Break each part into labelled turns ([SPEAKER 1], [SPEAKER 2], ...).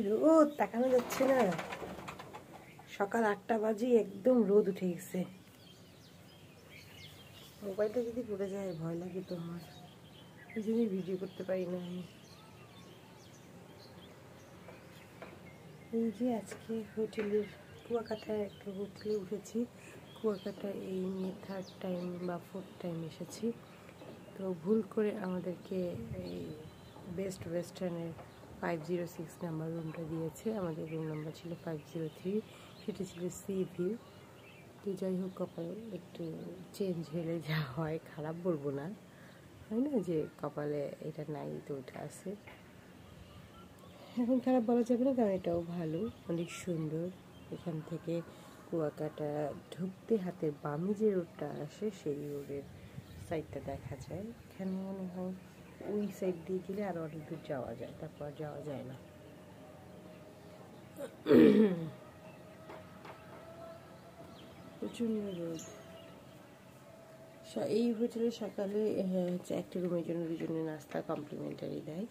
[SPEAKER 1] রোদ তাকানো যাচ্ছে না। সকাল 8টা বাজে একদম রোদ উঠে গেছে। মোবাইলটা যদি পড়ে যায় ভয় লাগে তো আমার, এই জন্যই ভিডিও করতে পারি না আমি। এই যে আজকে হোটেলের কুয়াকাটায় একটা হোটেলে উঠেছি। কুয়াকাটা এই নিয়ে 3rd টাইম বা 4th টাইম এসেছি। তো ভুল করে আমাদেরকে এই বেস্ট ওয়েস্টার্নের 506 নাম্বার রুমটা দিয়েছে। আমাদের রুম নাম্বার ছিল 503, সেটা ছিল সি ভিউ। তো যাই হোক, কপাল একটু চেঞ্জ হলে যা হয়, খারাপ বলবো না, হয় না যে কপালে এটা নাই তো ওটা আছে, এখন খারাপ বলা যাবে না, কারণ এটাও ভালো, অনেক সুন্দর। এখান থেকে কুয়াকাটা ঢুকতে হাতের বামে যে রোডটা আসে সেই রোডের সাইডটা দেখা যায়। এখানে মনে হয় ওই সাইড দিয়ে গেলে আরও অনেক দূর যাওয়া যায়, তারপর যাওয়া যায় না। প্রচণ্ড রোদ। এই হোটেলে সকালে হচ্ছে একটা রুমের জন্য 2জনের নাস্তা কমপ্লিমেন্টারি দেয়।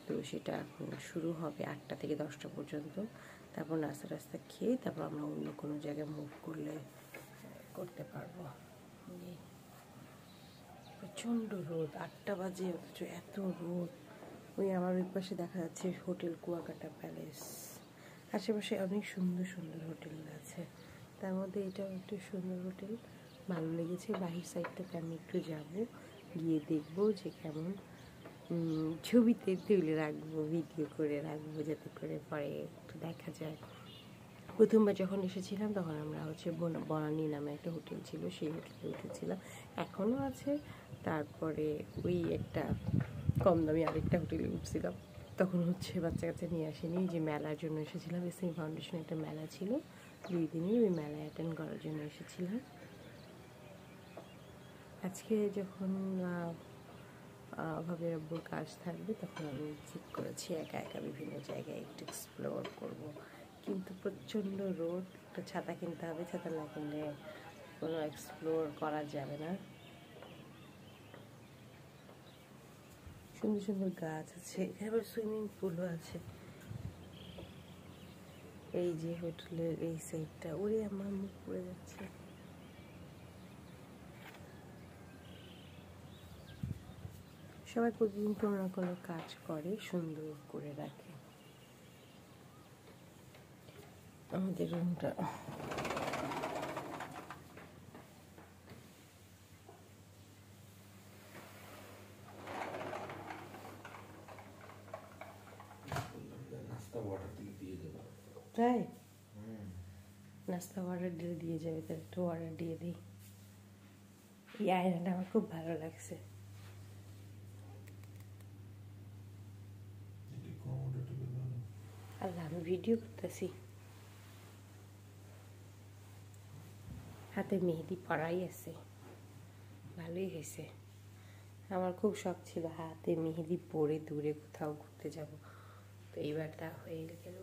[SPEAKER 1] তো সেটা এখন শুরু হবে 8টা থেকে 10টা পর্যন্ত। তারপর নাস্তা টাস্তা খেয়ে তারপর আমরা অন্য কোনো জায়গায় মুভ করতে পারবো। প্রচণ্ড রোদ, 8টা বাজে অথচ এত রোদ। ওই আমার ওই পাশে দেখা যাচ্ছে হোটেল কুয়াকাটা প্যালেস। আশেপাশে অনেক সুন্দর সুন্দর হোটেল আছে, তার মধ্যে এটাও একটু সুন্দর হোটেল, ভালো লেগেছে। বাহির সাইডটাতে আমি একটু যাব, গিয়ে দেখবো যে কেমন, ছবিতে তুলে রাখবো, ভিডিও করে রাখবো, যাতে করে পরে একটু দেখা যায়। প্রথমবার যখন এসেছিলাম তখন আমরা হচ্ছে বনানী নামে একটা হোটেল ছিল, সেই হোটেলে উঠেছিলাম, এখনও আছে। তারপরে ওই একটা কম দামি আরেকটা হোটেলে উঠছিলাম, তখন হচ্ছে বাচ্চা কাচ্চা নিয়ে আসেনি, যে মেলার জন্য এসেছিলাম। এসএম ফাউন্ডেশনে একটা মেলা ছিল 2 দিনই, ওই মেলায় অ্যাটেন্ড করার জন্য এসেছিলাম। আজকে যখন ভাবের আব্বুর কাজ থাকবে তখন আমি ঠিক করেছি একা একা বিভিন্ন জায়গায় একটু এক্সপ্লোর করব। কিন্তু প্রচণ্ড রোদ, একটা ছাতা কিনতে হবে, ছাতা না কিনলে কোনো এক্সপ্লোর করা যাবে না। সুন্দর সুন্দর গাছ আছে, এখানে আবার সুইমিং পুলও আছে। এই যে হোটেলের এই সাইডটা, ওরে আমার মুখ পড়ে যাচ্ছে। সবাই প্রতিদিন কোনো না কোনো কাজ করে, সুন্দর করে রাখে। আমাদের রুমটা তাই, নাস্তা অর্ডার দিলে দিয়ে যাবে, তাহলে একটু অর্ডার দিয়ে দিই। এই আয়নাটা আমার খুব ভালো লাগছে। আল্লাহ, আমি ভিডিও করতেছি, হাতে মেহেদি পরাই আছে, ভালোই হয়েছে। আমার খুব শখ ছিল হাতে মেহেদি পরে দূরে কোথাও ঘুরতে যাব, তো এইবার তা হয়ে গেল।